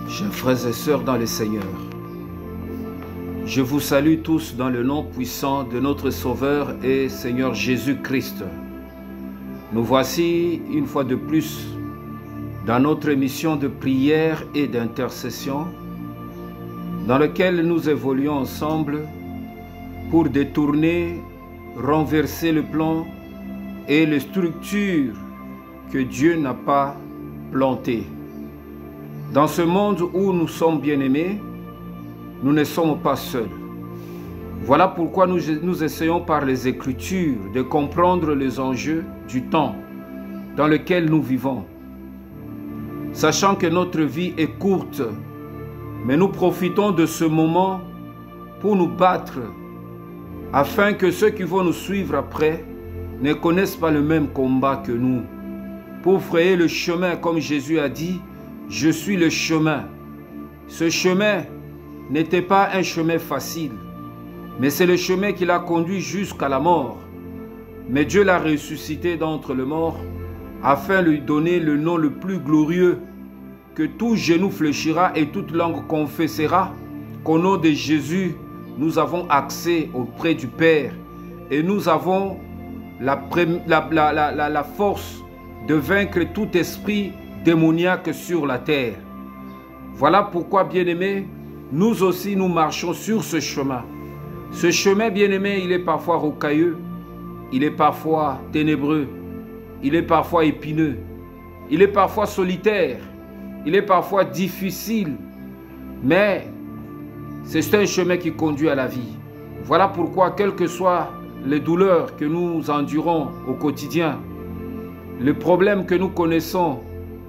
Chers frères et sœurs dans le Seigneur, je vous salue tous dans le nom puissant de notre Sauveur et Seigneur Jésus-Christ. Nous voici une fois de plus dans notre émission de prière et d'intercession dans laquelle nous évoluons ensemble pour détourner, renverser le plan et les structures que Dieu n'a pas plantées. Dans ce monde où nous sommes bien-aimés, nous ne sommes pas seuls. Voilà pourquoi nous essayons par les Écritures de comprendre les enjeux du temps dans lequel nous vivons. Sachant que notre vie est courte, mais nous profitons de ce moment pour nous battre afin que ceux qui vont nous suivre après ne connaissent pas le même combat que nous. Pour frayer le chemin, comme Jésus a dit, « Je suis le chemin ». Ce chemin n'était pas un chemin facile, mais c'est le chemin qui l'a conduit jusqu'à la mort. Mais Dieu l'a ressuscité d'entre les morts afin de lui donner le nom le plus glorieux, que tout genou fléchira et toute langue confessera qu'au nom de Jésus, nous avons accès auprès du Père et nous avons la force de vaincre tout esprit démoniaque sur la terre. Voilà pourquoi, bien-aimés, nous aussi nous marchons sur ce chemin. Ce chemin, bien-aimé, il est parfois rocailleux, il est parfois ténébreux, il est parfois épineux, il est parfois solitaire, il est parfois difficile, mais c'est un chemin qui conduit à la vie. Voilà pourquoi, quelles que soient les douleurs que nous endurons au quotidien, les problèmes que nous connaissons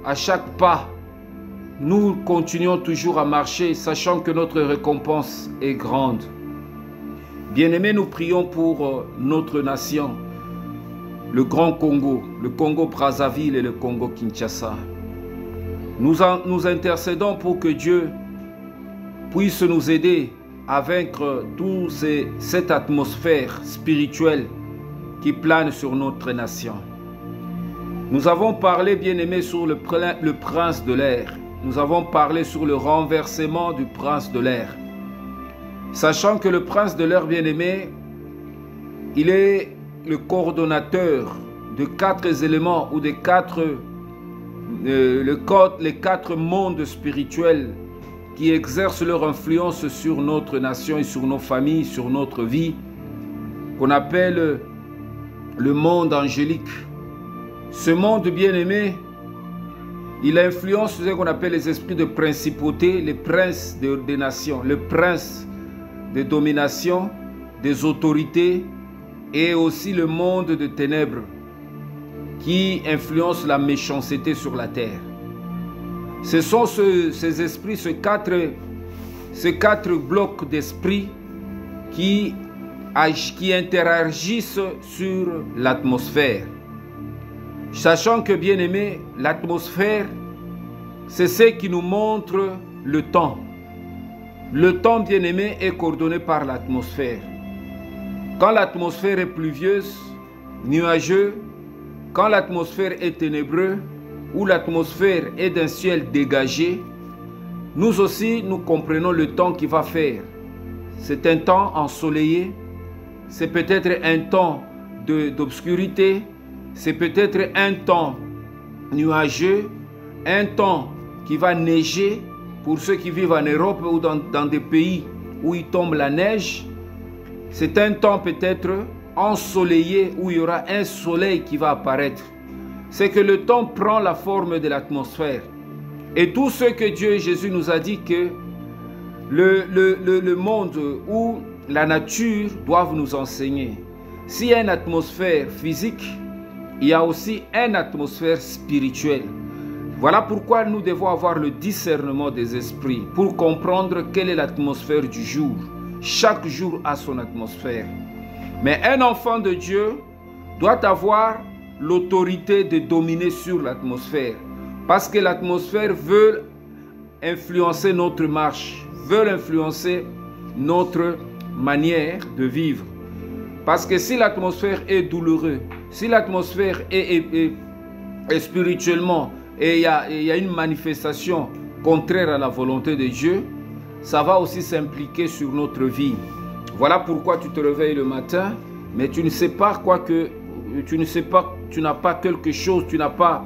à chaque pas, nous continuons toujours à marcher, sachant que notre récompense est grande. Bien-aimés, nous prions pour notre nation, le Grand Congo, le Congo-Brazzaville et le Congo-Kinshasa. Nous intercédons pour que Dieu puisse nous aider à vaincre toute cette atmosphère spirituelle qui plane sur notre nation. Nous avons parlé, bien-aimés, sur le prince de l'air. Nous avons parlé sur le renversement du prince de l'air. Sachant que le prince de l'air, bien-aimé, il est le coordonnateur de 4 éléments ou les 4 mondes spirituels qui exercent leur influence sur notre nation et sur nos familles, sur notre vie, qu'on appelle le monde angélique. Ce monde bien-aimé, il influence ce qu'on appelle les esprits de principauté, les princes des nations, le prince des dominations, des autorités et aussi le monde de ténèbres qui influence la méchanceté sur la terre. Ce sont ces esprits, ces quatre blocs d'esprits qui interagissent sur l'atmosphère. Sachant que, bien aimé, l'atmosphère, c'est ce qui nous montre le temps. Le temps, bien aimé, est coordonné par l'atmosphère. Quand l'atmosphère est pluvieuse, nuageuse, quand l'atmosphère est ténébreuse, ou l'atmosphère est d'un ciel dégagé, nous aussi, nous comprenons le temps qu'il va faire. C'est un temps ensoleillé, c'est peut-être un temps d'obscurité, c'est peut-être un temps nuageux, un temps qui va neiger pour ceux qui vivent en Europe ou dans des pays où il tombe la neige. C'est un temps peut-être ensoleillé où il y aura un soleil qui va apparaître. C'est que le temps prend la forme de l'atmosphère. Et tout ce que Dieu et Jésus nous a dit que le monde ou la nature doivent nous enseigner. S'il y a une atmosphère physique, il y a aussi une atmosphère spirituelle. Voilà pourquoi nous devons avoir le discernement des esprits pour comprendre quelle est l'atmosphère du jour. Chaque jour a son atmosphère. Mais un enfant de Dieu doit avoir l'autorité de dominer sur l'atmosphère. Parce que l'atmosphère veut influencer notre marche, veut influencer notre manière de vivre. Parce que si l'atmosphère est douloureuse, si l'atmosphère est spirituellement, et il y a une manifestation contraire à la volonté de Dieu, ça va aussi s'impliquer sur notre vie. Voilà pourquoi tu te réveilles le matin, mais tu ne sais pas tu n'as pas quelque chose, tu n'as pas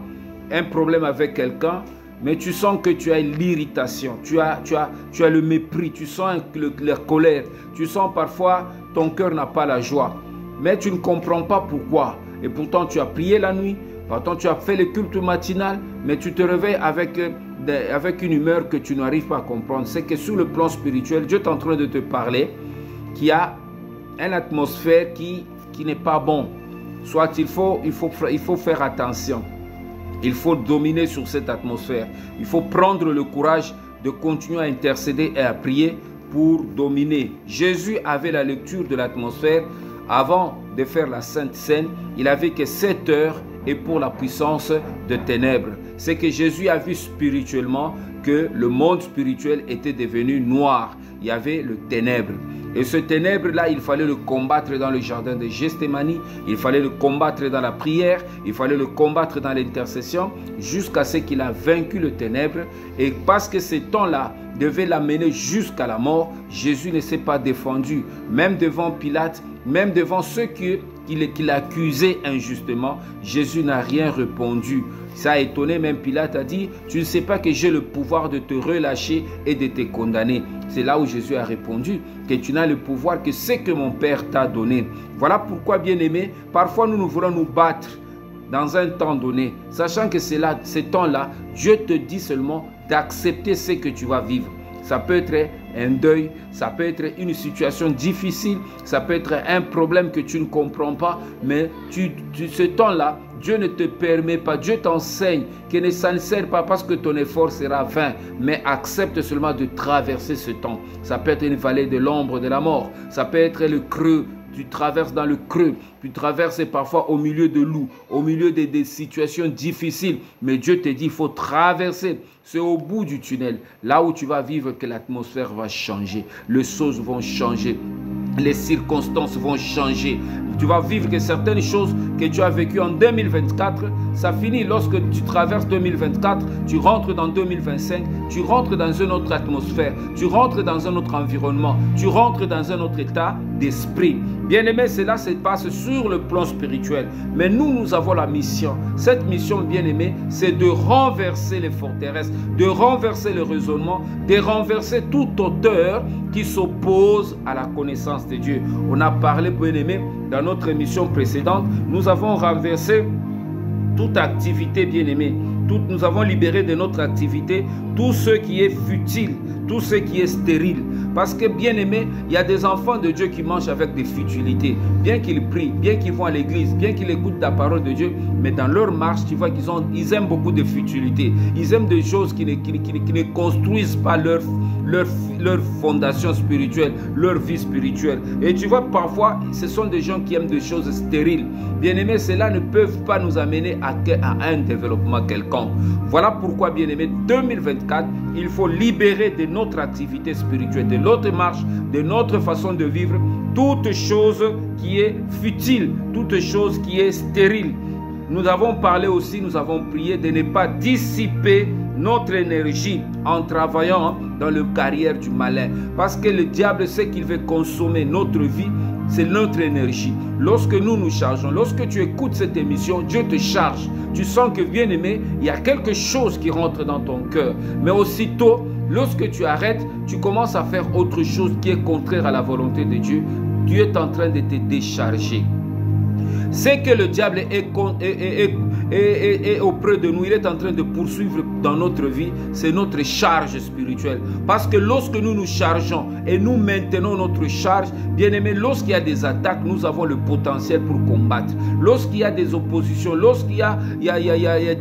un problème avec quelqu'un, mais tu sens que tu as l'irritation, tu as le mépris, tu sens la colère, tu sens parfois ton cœur n'a pas la joie, mais tu ne comprends pas pourquoi. Et pourtant tu as prié la nuit, pourtant tu as fait le culte matinal, mais tu te réveilles avec une humeur que tu n'arrives pas à comprendre. C'est que sur le plan spirituel, Dieu est en train de te parler qu'il y a une atmosphère qui n'est pas bon. Soit il faut faire attention. Il faut dominer sur cette atmosphère. Il faut prendre le courage de continuer à intercéder et à prier pour dominer. Jésus avait la lecture de l'atmosphère avant de faire la Sainte Seine. Il avait que 7 heures et pour la puissance de ténèbres. C'est que Jésus a vu spirituellement que le monde spirituel était devenu noir. Il y avait le ténèbre. Et ce ténèbre-là, il fallait le combattre dans le jardin de Gethsémani, il fallait le combattre dans la prière, il fallait le combattre dans l'intercession, jusqu'à ce qu'il a vaincu le ténèbre. Et parce que ce temps-là devait l'amener jusqu'à la mort, Jésus ne s'est pas défendu, même devant Pilate, même devant ceux qui l'accusaient injustement. Jésus n'a rien répondu. Ça a étonné, même Pilate a dit, tu ne sais pas que j'ai le pouvoir de te relâcher et de te condamner. C'est là où Jésus a répondu que tu n'as le pouvoir que ce que mon Père t'a donné. Voilà pourquoi, bien-aimés, parfois nous voulons nous battre dans un temps donné, sachant que c'est là, ce temps-là, Dieu te dit seulement d'accepter ce que tu vas vivre. Ça peut être un deuil, ça peut être une situation difficile, ça peut être un problème que tu ne comprends pas, mais ce temps-là, Dieu ne te permet pas, Dieu t'enseigne que ça ne sert pas parce que ton effort sera vain, mais accepte seulement de traverser ce temps. Ça peut être une vallée de l'ombre de la mort, ça peut être le creux, tu traverses dans le creux, tu traverses parfois au milieu de loups, au milieu des situations difficiles, mais Dieu te dit il faut traverser. C'est au bout du tunnel, là où tu vas vivre, que l'atmosphère va changer, les choses vont changer, les circonstances vont changer. Tu vas vivre que certaines choses que tu as vécues en 2024, ça finit lorsque tu traverses 2024, tu rentres dans 2025, tu rentres dans une autre atmosphère, tu rentres dans un autre environnement, tu rentres dans un autre état d'esprit. Bien-aimé, cela se passe sur le plan spirituel. Mais nous avons la mission. Cette mission, bien-aimé, c'est de renverser les forteresses, de renverser le raisonnement, de renverser toute auteur qui s'oppose à la connaissance de Dieu. On a parlé, bien-aimé, dans notre émission précédente, nous avons renversé toute activité, bien-aimé. Nous avons libéré de notre activité tout ce qui est futile, tout ce qui est stérile. Parce que, bien aimé, il y a des enfants de Dieu qui mangent avec des futilités. Bien qu'ils prient, bien qu'ils vont à l'église, bien qu'ils écoutent la parole de Dieu, mais dans leur marche, tu vois qu'ils aiment beaucoup de futilités. Ils aiment des choses qui ne construisent pas leur fondation spirituelle, leur vie spirituelle. Et tu vois, parfois, ce sont des gens qui aiment des choses stériles. Bien aimé, cela ne peut pas nous amener à un développement quelconque. Voilà pourquoi, bien aimé, 2024, il faut libérer de notre activité spirituelle, de notre marche, de notre façon de vivre, toute chose qui est futile, toute chose qui est stérile. Nous avons parlé aussi, nous avons prié de ne pas dissiper notre énergie en travaillant dans le carrière du malin. Parce que le diable sait qu'il veut consommer notre vie, c'est notre énergie. Lorsque nous nous chargeons, lorsque tu écoutes cette émission, Dieu te charge. Tu sens que, bien aimé, il y a quelque chose qui rentre dans ton cœur. Mais aussitôt, lorsque tu arrêtes, tu commences à faire autre chose qui est contraire à la volonté de Dieu. Dieu est en train de te décharger. C'est que le diable est auprès de nous, il est en train de poursuivre dans notre vie, c'est notre charge spirituelle. Parce que lorsque nous nous chargeons et nous maintenons notre charge, bien aimé, lorsqu'il y a des attaques, nous avons le potentiel pour combattre. Lorsqu'il y a des oppositions, lorsqu'il y a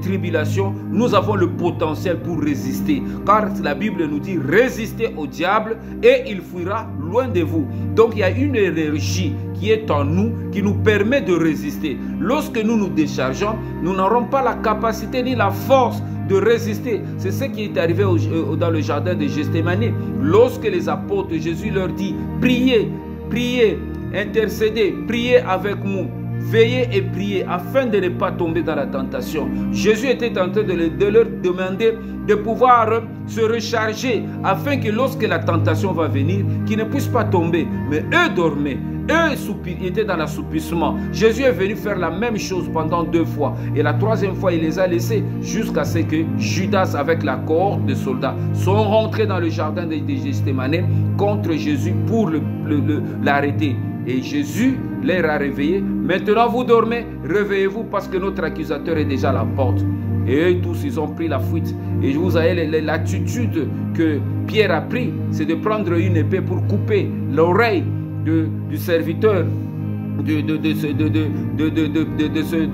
tribulation, nous avons le potentiel pour résister. Car la Bible nous dit, résistez au diable et il fuira loin de vous. Donc il y a une énergie qui est en nous, qui nous permet de résister. Lorsque nous nous déchargeons, nous n'aurons pas la capacité ni la force de résister. C'est ce qui est arrivé dans le jardin de Gethsémani. Lorsque les apôtres, Jésus leur dit, priez, priez, intercédez, priez avec nous. veillez et priez afin de ne pas tomber dans la tentation. Jésus était en train de leur demander de pouvoir se recharger afin que lorsque la tentation va venir, qu'ils ne puissent pas tomber. Mais eux dormaient. Eux étaient dans l'assoupissement. Jésus est venu faire la même chose pendant 2 fois. Et la 3e fois, il les a laissés jusqu'à ce que Judas, avec la cohorte de soldats, sont rentrés dans le jardin de Gethsémane contre Jésus pour l'arrêter. Et Jésus les a réveillés. Maintenant, vous dormez, réveillez-vous parce que notre accusateur est déjà à la porte. Et eux tous, ils ont pris la fuite. Et vous avez l'attitude que Pierre a pris, c'est de prendre une épée pour couper l'oreille du serviteur de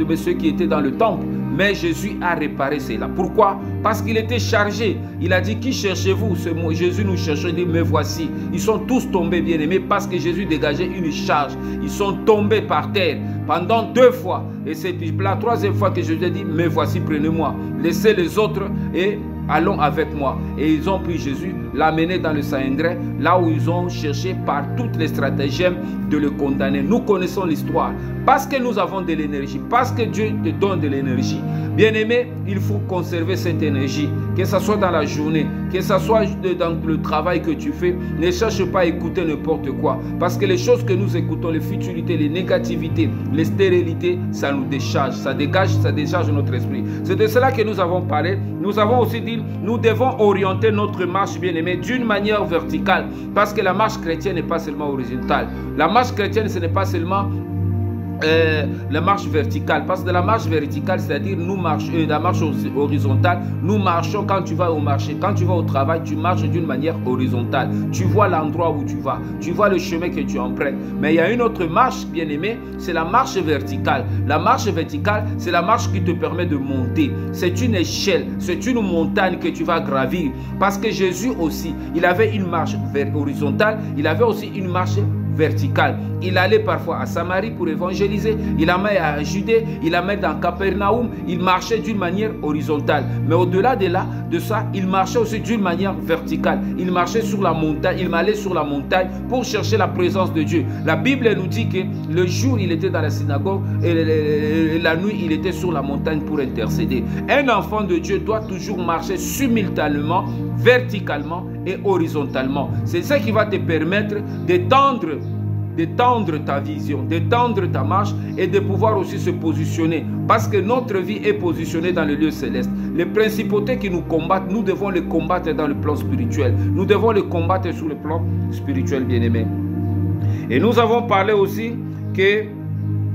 monsieur qui était dans le temple. Mais Jésus a réparé cela. Pourquoi? Parce qu'il était chargé. Il a dit, qui cherchez-vous? Jésus nous cherchait, il dit, me voici. Ils sont tous tombés, bien-aimés, parce que Jésus dégageait une charge. Ils sont tombés par terre pendant 2 fois. Et c'est la 3e fois que Jésus a dit, me voici, prenez-moi. Laissez les autres et allons avec moi. Et ils ont pris Jésus, l'amener dans le Sanhédrin, là où ils ont cherché par toutes les stratagèmes de le condamner. Nous connaissons l'histoire. Parce que nous avons de l'énergie, parce que Dieu te donne de l'énergie. Bien-aimé, il faut conserver cette énergie, que ce soit dans la journée, que ce soit dans le travail que tu fais. Ne cherche pas à écouter n'importe quoi. Parce que les choses que nous écoutons, les futilités, les négativités, les stérilités, ça nous décharge, ça décharge notre esprit. C'est de cela que nous avons parlé. Nous avons aussi dit, nous devons orienter notre marche, bien-aimé, d'une manière verticale. Parce que la marche chrétienne n'est pas seulement horizontale. La marche chrétienne, ce n'est pas seulement la marche verticale, parce que la marche verticale, c'est-à-dire nous marchons, la marche horizontale, nous marchons quand tu vas au marché, quand tu vas au travail, tu marches d'une manière horizontale, tu vois l'endroit où tu vas, tu vois le chemin que tu empruntes. Mais il y a une autre marche, bien aimé, c'est la marche verticale. La marche verticale, c'est la marche qui te permet de monter. C'est une échelle, c'est une montagne que tu vas gravir, parce que Jésus aussi, il avait une marche horizontale, il avait aussi une marche verticale. Il allait parfois à Samarie pour évangéliser, il allait à Judée, il allait dans Capernaum, il marchait d'une manière horizontale. Mais au-delà de ça, il marchait aussi d'une manière verticale. Il marchait sur la montagne, il allait sur la montagne pour chercher la présence de Dieu. La Bible nous dit que le jour, il était dans la synagogue et la nuit, il était sur la montagne pour intercéder. Un enfant de Dieu doit toujours marcher simultanément, verticalement et horizontalement. C'est ça qui va te permettre d'étendre ta vision, d'étendre ta marche et de pouvoir aussi se positionner. Parce que notre vie est positionnée dans le lieu céleste. Les principautés qui nous combattent, nous devons les combattre dans le plan spirituel. Nous devons les combattre sur le plan spirituel, bien-aimé. Et nous avons parlé aussi que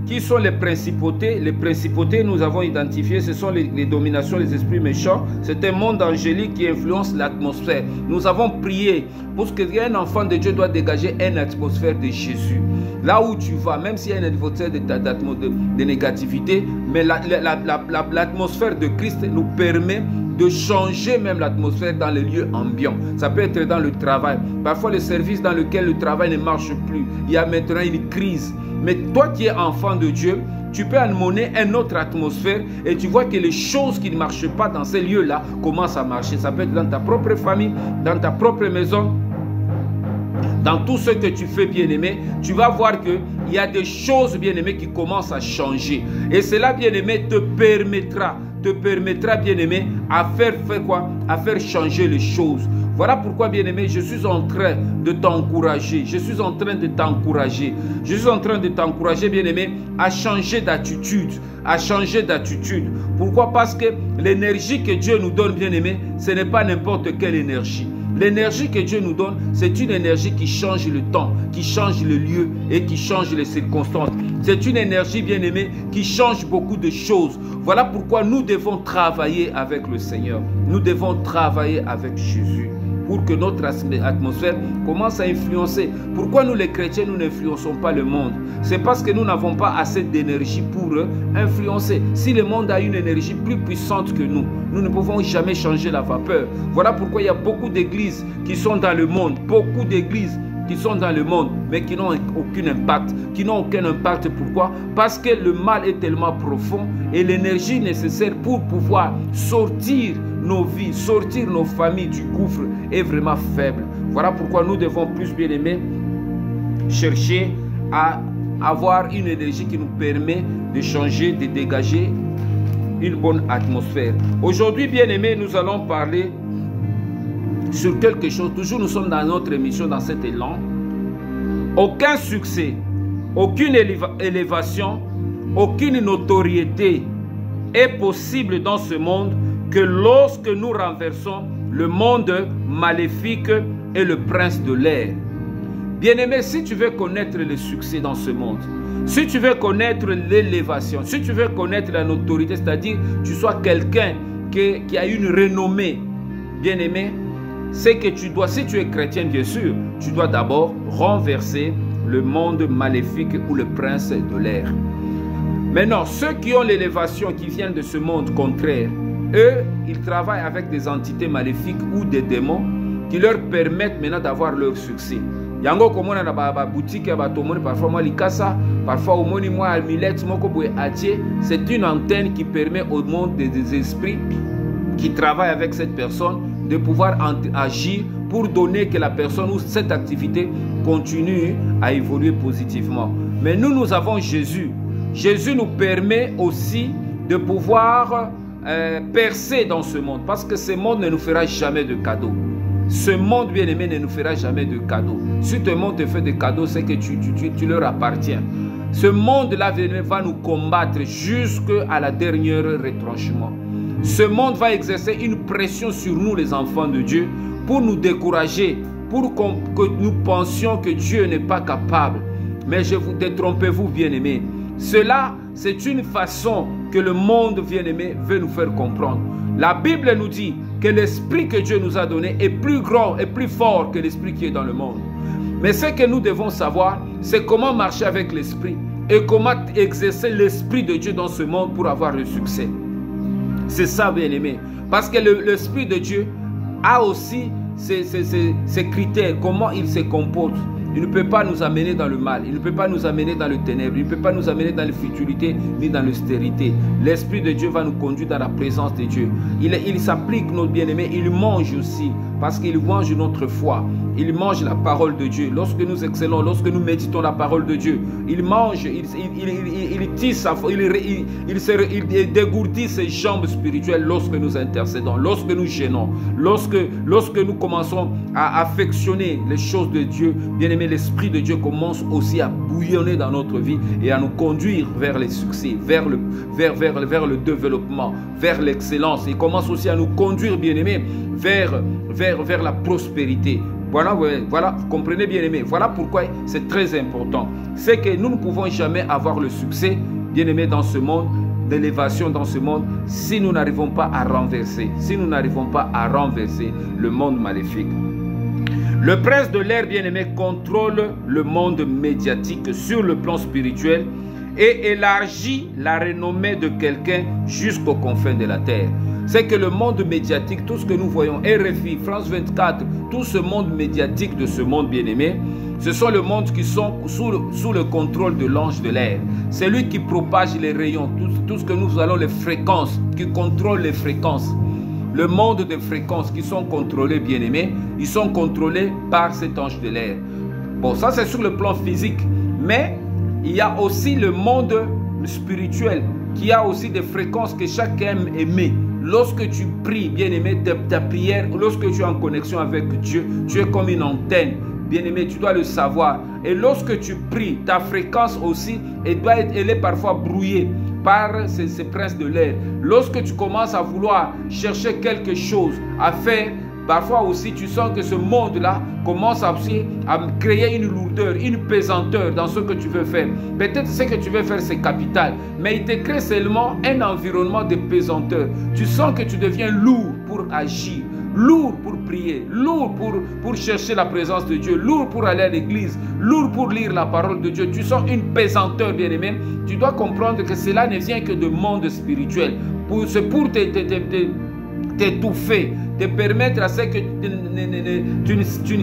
qui sont les principautés? Les principautés, nous avons identifié, ce sont les dominations, les esprits méchants. C'est un monde angélique qui influence l'atmosphère. Nous avons prié pour qu'un enfant de Dieu doit dégager une atmosphère de Jésus. Là où tu vas, même s'il y a une atmosphère de négativité, mais l'atmosphère de Christ nous permet de changer même l'atmosphère dans les lieux ambiants. Ça peut être dans le travail. Parfois, le service dans lequel le travail ne marche plus. Il y a maintenant une crise. Mais toi qui es enfant de Dieu, tu peux amener une autre atmosphère et tu vois que les choses qui ne marchent pas dans ces lieux-là commencent à marcher. Ça peut être dans ta propre famille, dans ta propre maison, dans tout ce que tu fais, bien-aimé. Tu vas voir qu'il y a des choses, bien-aimé, qui commencent à changer. Et cela, bien-aimé, te permettra, bien-aimé, à faire quoi? À faire changer les choses. Voilà pourquoi, bien-aimé, je suis en train de t'encourager. Je suis en train de t'encourager. Je suis en train de t'encourager, bien-aimé, à changer d'attitude. À changer d'attitude. Pourquoi? Parce que l'énergie que Dieu nous donne, bien-aimé, ce n'est pas n'importe quelle énergie. L'énergie que Dieu nous donne, c'est une énergie qui change le temps, qui change le lieu et qui change les circonstances. C'est une énergie, bien-aimée, qui change beaucoup de choses. Voilà pourquoi nous devons travailler avec le Seigneur. Nous devons travailler avec Jésus pour que notre atmosphère commence à influencer. Pourquoi nous les chrétiens, nous n'influençons pas le monde? C'est parce que nous n'avons pas assez d'énergie pour influencer. Si le monde a une énergie plus puissante que nous, nous ne pouvons jamais changer la vapeur. Voilà pourquoi il y a beaucoup d'églises qui sont dans le monde, beaucoup d'églises qui sont dans le monde, mais qui n'ont aucun impact. Qui n'ont aucun impact. Pourquoi? Parce que le mal est tellement profond et l'énergie nécessaire pour pouvoir sortir nos vies, sortir nos familles du gouffre est vraiment faible. Voilà pourquoi nous devons plus, bien aimés, chercher à avoir une énergie qui nous permet de changer, de dégager une bonne atmosphère. Aujourd'hui, bien-aimés, nous allons parler sur quelque chose. Toujours, nous sommes dans notre émission, dans cet élan. Aucun succès, aucune élévation, aucune notoriété est possible dans ce monde que lorsque nous renversons le monde maléfique et le prince de l'air. Bien-aimé, si tu veux connaître le succès dans ce monde, si tu veux connaître l'élévation, si tu veux connaître la notoriété, c'est-à-dire tu sois quelqu'un qui a une renommée, bien-aimé, c'est que tu dois, si tu es chrétien bien sûr, tu dois d'abord renverser le monde maléfique ou le prince de l'air. Maintenant, ceux qui ont l'élévation, qui viennent de ce monde contraire, eux, ils travaillent avec des entités maléfiques ou des démons qui leur permettent maintenant d'avoir leur succès. Yango comme on a na boutique parfois moi likasa, parfois au moni moi almilette moko boye atie, c'est une antenne qui permet au monde des esprits qui travaillent avec cette personne de pouvoir agir pour donner que la personne ou cette activité continue à évoluer positivement. Mais nous avons Jésus. Jésus nous permet aussi de pouvoir percer dans ce monde, parce que ce monde ne nous fera jamais de cadeaux. Ce monde bien-aimé ne nous fera jamais de cadeaux. Si ce monde te fait des cadeaux, c'est que tu leur appartiens. Ce monde-là va nous combattre jusqu'à la dernière retranchement. Ce monde va exercer une pression sur nous, les enfants de Dieu, pour nous décourager, pour que nous pensions que Dieu n'est pas capable. Mais détrompez-vous, bien-aimés. Cela, c'est une façon que le monde bien-aimé veut nous faire comprendre. La Bible nous dit que l'esprit que Dieu nous a donné est plus grand et plus fort que l'esprit qui est dans le monde. Mais ce que nous devons savoir, c'est comment marcher avec l'esprit et comment exercer l'esprit de Dieu dans ce monde pour avoir le succès. C'est ça, bien-aimé. Parce que l'esprit de Dieu a aussi ses critères, comment il se comporte. Il ne peut pas nous amener dans le mal, il ne peut pas nous amener dans le ténèbre, il ne peut pas nous amener dans la futilité ni dans l'austérité. L'Esprit de Dieu va nous conduire dans la présence de Dieu. Il s'applique, notre bien-aimé, il mange aussi, parce qu'il mange notre foi. Il mange la parole de Dieu. Lorsque nous excellons, lorsque nous méditons la parole de Dieu, il mange, il tisse, il dégourdit ses jambes spirituelles lorsque nous intercédons, lorsque nous gênons, lorsque nous commençons à affectionner les choses de Dieu. Bien-aimé, l'Esprit de Dieu commence aussi à bouillonner dans notre vie et à nous conduire vers les succès, vers le développement, vers l'excellence. Il commence aussi à nous conduire, bien-aimé, vers la prospérité. Voilà, vous comprenez, bien-aimé. Voilà pourquoi c'est très important. C'est que nous ne pouvons jamais avoir le succès, bien-aimé, dans ce monde, d'élévation dans ce monde, si nous n'arrivons pas à renverser, le monde maléfique. Le prince de l'air, bien-aimé, contrôle le monde médiatique sur le plan spirituel et élargit la renommée de quelqu'un jusqu'aux confins de la terre. C'est que le monde médiatique, tout ce que nous voyons, RFI, France 24, tout ce monde médiatique de ce monde bien-aimé, ce sont les mondes qui sont sous le contrôle de l'ange de l'air. C'est lui qui propage les rayons, tout ce que nous allons, les fréquences, qui contrôle les fréquences. Le monde des fréquences qui sont contrôlés, bien-aimés, ils sont contrôlés par cet ange de l'air. Bon, ça c'est sur le plan physique, mais il y a aussi le monde spirituel, qui a aussi des fréquences que chacun aime aimer. Lorsque tu pries, bien-aimé, ta prière, lorsque tu es en connexion avec Dieu, tu es comme une antenne. Bien-aimé, tu dois le savoir. Et lorsque tu pries, ta fréquence aussi, elle est parfois brouillée par ces princes de l'air. Lorsque tu commences à vouloir chercher quelque chose à faire, parfois aussi tu sens que ce monde-là commence à créer une lourdeur, une pesanteur dans ce que tu veux faire. Peut-être ce que tu veux faire c'est capital, mais il te crée seulement un environnement de pesanteur. Tu sens que tu deviens lourd pour agir, lourd pour prier, lourd pour chercher la présence de Dieu, lourd pour aller à l'église, lourd pour lire la parole de Dieu. Tu sens une pesanteur, bien-aimé. Tu dois comprendre que cela ne vient que de monde spirituel. C'est pour t'étouffer, te permettre à ce que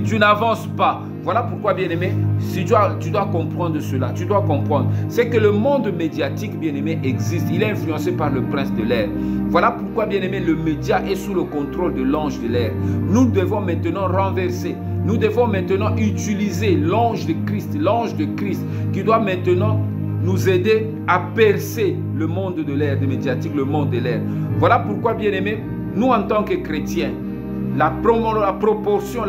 tu n'avances pas. Voilà pourquoi, bien-aimé, tu dois comprendre cela. Tu dois comprendre. C'est que le monde médiatique, bien-aimé, existe. Il est influencé par le prince de l'air. Voilà pourquoi, bien-aimé, le média est sous le contrôle de l'ange de l'air. Nous devons maintenant renverser. Nous devons maintenant utiliser l'ange de Christ, qui doit maintenant nous aider à percer le monde de l'ère, de médiatique, le monde de l'ère. Voilà pourquoi, bien-aimés, nous en tant que chrétiens, la promotion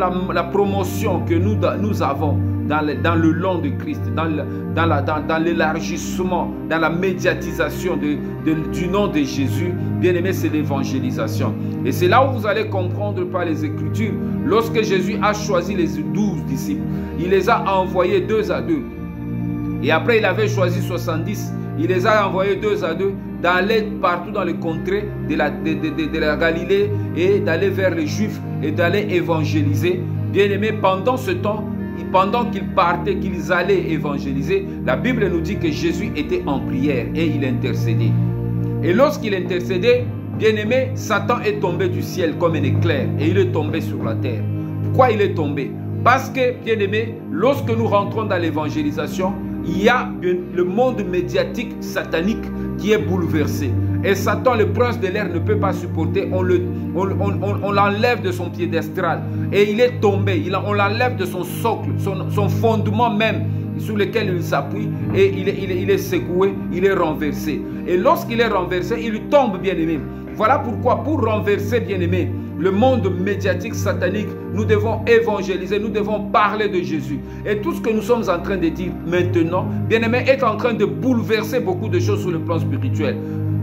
que nous avons dans le nom de Christ, dans l'élargissement, dans la médiatisation du nom de Jésus, bien aimé, c'est l'évangélisation. Et c'est là où vous allez comprendre par les Écritures, lorsque Jésus a choisi les 12 disciples, il les a envoyés 2 à 2. Et après, il avait choisi 70, il les a envoyés 2 à 2 d'aller partout dans les contrées de la Galilée et d'aller vers les Juifs et d'aller évangéliser. Bien aimé, pendant ce temps, pendant qu'ils partaient, qu'ils allaient évangéliser, la Bible nous dit que Jésus était en prière et il intercédait. Et lorsqu'il intercédait, bien aimé, Satan est tombé du ciel comme un éclair et il est tombé sur la terre. Pourquoi il est tombé? Parce que, bien aimé, lorsque nous rentrons dans l'évangélisation, il y a le monde médiatique satanique qui est bouleversé. Et Satan, le prince de l'air, ne peut pas supporter. On l'enlève de son piédestal. Et il est tombé. On l'enlève de son socle, son fondement même sur lequel il s'appuie. Et il est secoué, il est renversé. Et lorsqu'il est renversé, il tombe, bien-aimé. Voilà pourquoi, pour renverser, bien-aimé, le monde médiatique satanique, nous devons évangéliser, nous devons parler de Jésus. Et tout ce que nous sommes en train de dire maintenant, bien-aimé, est en train de bouleverser beaucoup de choses sur le plan spirituel.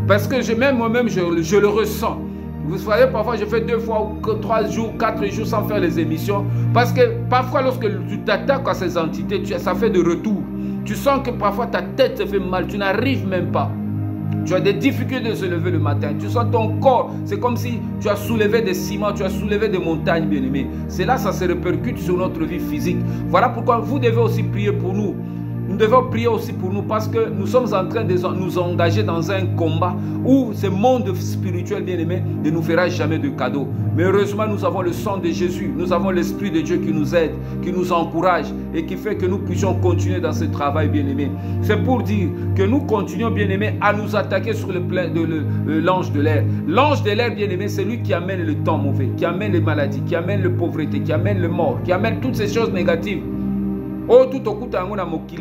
Parce que moi-même, je le ressens. Vous savez, parfois, je fais 2 fois, 3 jours, 4 jours sans faire les émissions. Parce que parfois, lorsque tu t'attaques à ces entités, ça fait de retour. Tu sens que parfois, ta tête te fait mal, tu n'arrives même pas. Tu as des difficultés de se lever le matin. Tu sens ton corps. C'est comme si tu as soulevé des ciments, tu as soulevé des montagnes, bien-aimés. C'est là, ça se répercute sur notre vie physique. Voilà pourquoi vous devez aussi prier pour nous. Nous devons prier aussi pour nous parce que nous sommes en train de nous engager dans un combat où ce monde spirituel, bien-aimé, ne nous fera jamais de cadeau. Mais heureusement, nous avons le sang de Jésus, nous avons l'Esprit de Dieu qui nous aide, qui nous encourage et qui fait que nous puissions continuer dans ce travail, bien-aimé. C'est pour dire que nous continuons, bien-aimé, à nous attaquer sur l'ange de l'air. L'ange de l'air, bien-aimé, c'est lui qui amène le temps mauvais, qui amène les maladies, qui amène la pauvreté, qui amène le mort, qui amène toutes ces choses négatives. Oh, tout au coup,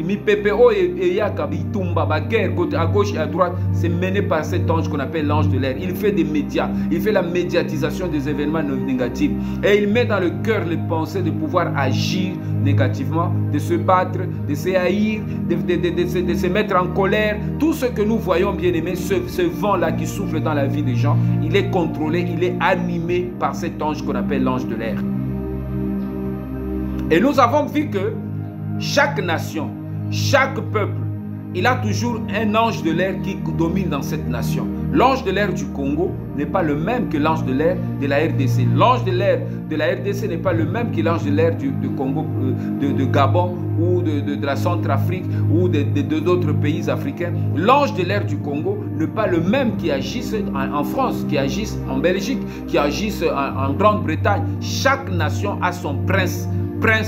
mi pepe, oh, et yaka, bitumba, ba guerre, à gauche et à droite, c'est mené par cet ange qu'on appelle l'ange de l'air. Il fait des médias, il fait la médiatisation des événements négatifs. Et il met dans le cœur les pensées de pouvoir agir négativement, de se battre, de se haïr, de se mettre en colère. Tout ce que nous voyons, bien aimé, ce vent-là qui souffle dans la vie des gens, il est contrôlé, il est animé par cet ange qu'on appelle l'ange de l'air. Et nous avons vu que chaque nation, chaque peuple, il a toujours un ange de l'air qui domine dans cette nation. L'ange de l'air du Congo n'est pas le même que l'ange de l'air de la RDC. L'ange de l'air de la RDC n'est pas le même que l'ange de l'air du Congo, de Gabon ou de la Centrafrique ou d'autres pays africains. L'ange de l'air du Congo n'est pas le même qui agisse en France, qui agisse en Belgique, qui agisse en Grande-Bretagne. Chaque nation a son prince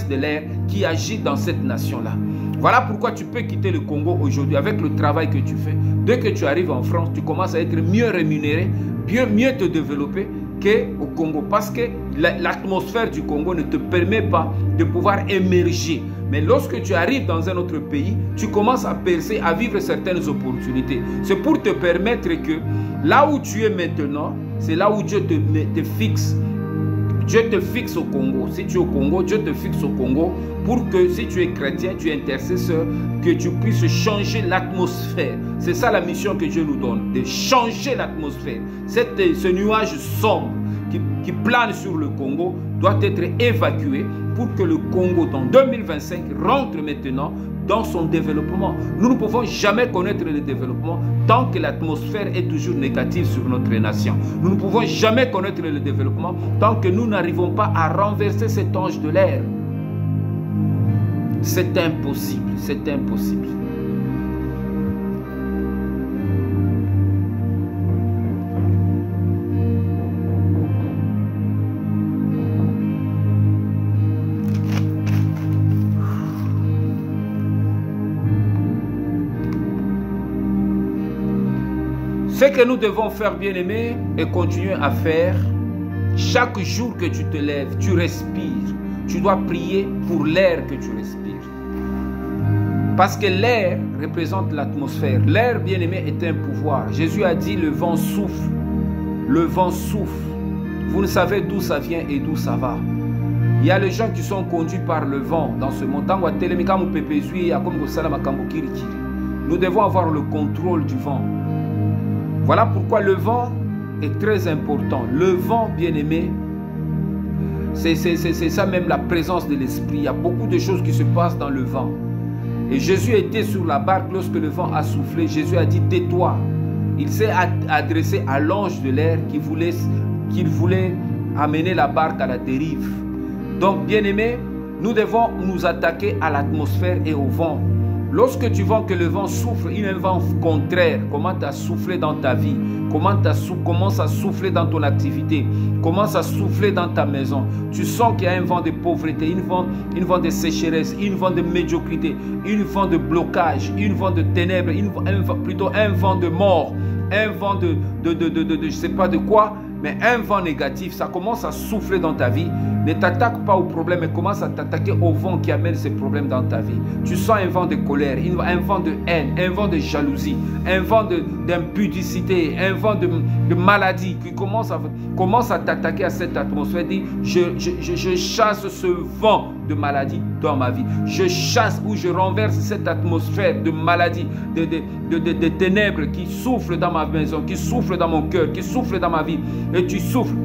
de l'air qui agit dans cette nation-là. Voilà pourquoi tu peux quitter le Congo aujourd'hui avec le travail que tu fais. Dès que tu arrives en France, tu commences à être mieux rémunéré, mieux te développer qu'au Congo. Parce que l'atmosphère du Congo ne te permet pas de pouvoir émerger. Mais lorsque tu arrives dans un autre pays, tu commences à percer, à vivre certaines opportunités. C'est pour te permettre que là où tu es maintenant, c'est là où Dieu te fixe. Dieu te fixe au Congo. Si tu es au Congo, Dieu te fixe au Congo pour que si tu es chrétien, tu es intercesseur, que tu puisses changer l'atmosphère. C'est ça la mission que Dieu nous donne, de changer l'atmosphère. Ce nuage sombre qui plane sur le Congo doit être évacué pour que le Congo, dans 2025, rentre maintenant dans son développement. Nous ne pouvons jamais connaître le développement tant que l'atmosphère est toujours négative sur notre nation. Nous ne pouvons jamais connaître le développement tant que nous n'arrivons pas à renverser cet ange de l'air. C'est impossible, c'est impossible. Ce que nous devons faire, bien-aimés, et continuer à faire, chaque jour que tu te lèves, tu respires, tu dois prier pour l'air que tu respires. Parce que l'air représente l'atmosphère. L'air, bien-aimé, est un pouvoir. Jésus a dit, le vent souffle. Le vent souffle. Vous ne savez d'où ça vient et d'où ça va. Il y a les gens qui sont conduits par le vent dans ce monde. Nous devons avoir le contrôle du vent. Voilà pourquoi le vent est très important. Le vent, bien-aimé, c'est ça même la présence de l'esprit. Il y a beaucoup de choses qui se passent dans le vent. Et Jésus était sur la barque lorsque le vent a soufflé. Jésus a dit, tais-toi. Il s'est adressé à l'ange de l'air qu'il voulait amener la barque à la dérive. Donc, bien-aimés, nous devons nous attaquer à l'atmosphère et au vent. Lorsque tu vois que le vent souffle, il y a un vent contraire. Comment tu as soufflé dans ta vie? Comment commence à souffler dans ton activité? Commence à souffler dans ta maison. Tu sens qu'il y a un vent de pauvreté, un vent de sécheresse, un vent de médiocrité, un vent de blocage, un vent de ténèbres, plutôt un vent de mort, un vent de je ne sais pas de quoi, mais un vent négatif. Ça commence à souffler dans ta vie. Ne t'attaque pas au problème, mais commence à t'attaquer au vent qui amène ces problèmes dans ta vie. Tu sens un vent de colère, un vent de haine, un vent de jalousie, un vent d'impudicité, un vent de maladie qui commence à t'attaquer à cette atmosphère. Dis, je chasse ce vent de maladie dans ma vie. Je chasse ou je renverse cette atmosphère de maladie, de ténèbres qui souffle dans ma maison, qui souffle dans mon cœur, qui souffle dans ma vie. Et tu souffles.